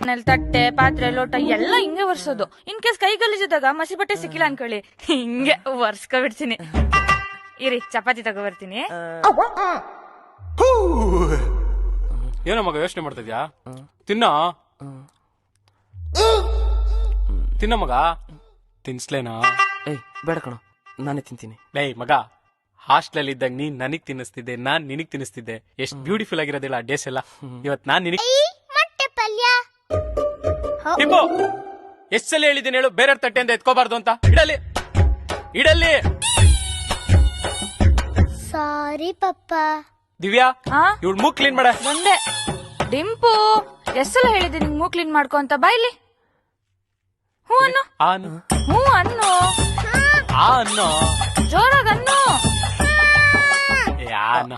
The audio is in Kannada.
ಮನೇಲಿ ತಟ್ಟೆ ಪಾತ್ರೆ ಲೋಟ ಎಲ್ಲ ಹಿಂಗೆ ಒರ್ಸೋದು. ಇನ್ ಕೇಸ್ ಕೈ ಗಲೀಜಿದಾಗ ಮಸಿ ಬಟ್ಟೆ ಸಿಕ್ಕಿಲ್ಲ ಅನ್ಕೊಳ್ಳಿ, ಹಿಂಗೆ ಒರ್ಸ್ಕೊಬಿಡ್ತೀನಿ. ಇರಿ ಚಪಾತಿ ತಗೋಬರ್ತೀನಿ. ಏನೋ ಮಗ ಯೋಚನೆ ಮಾಡ್ತಿದ್ಯಾ? ತಿನ್ನ ತಿನ್ನ ಮಗ. ತಿನ್ಸ್ಲೇನಾ? ಏಯ್ ಬೇಡ ಕಣೋ, ನಾನೇ ತಿಂತೀನಿ. ಲೇ ಮಗ, ಹಾಸ್ಟೆಲ್ ಇದ್ದಾಗ ನೀನ್ ನನಗ್ ತಿನ್ನಿಸ್ತಿದ್ದೆ, ನಾನ್ ನಿನಗ್ ತಿನ್ನಿಸ್ತಿದ್ದೆ. ಎಷ್ಟ್ ಬ್ಯೂಟಿಫುಲ್ ಆಗಿರೋದಿಲ್ಲ ಆ ಡೇಸ್ ಎಲ್ಲ. ಇವತ್ ನಾನ್ ನಿನಗ್ ಟಿಂಬು ಎಷ್ಟ್ ಸಲ ಹೇಳಿದ್ದೀನಿ ಹೇಳು, ಬೇರೆ ತಟ್ಟೆಯಿಂದ ಎತ್ಕೋಬಾರ್ದು ಅಂತ. ಇಡಲಿ ಇಡಲಿ. ಸಾರಿ ಪಪ್ಪ. ದಿವ್ಯಾ, ಇವಳು ಮೂಗ್ ಕ್ಲೀನ್ ಮಾಡ. ಬಂದೆ. ಡಿಂಪು ಎಷ್ಟೆಲ್ಲ ಹೇಳಿದೆ ನಿಂಗ್ ಮೂಗ್ ಕ್ಲೀನ್ ಮಾಡ್ಕೊ ಅಂತ. ಬಾಯ್ಲಿ ಹ್ಞೂ ಅನ್ನು. ಆನು ಹ್ಞೂ ಅನ್ನು. ಆ ಅನ್ನೋ ಜೋರಾಗ ಅನ್ನು. ಯಾನ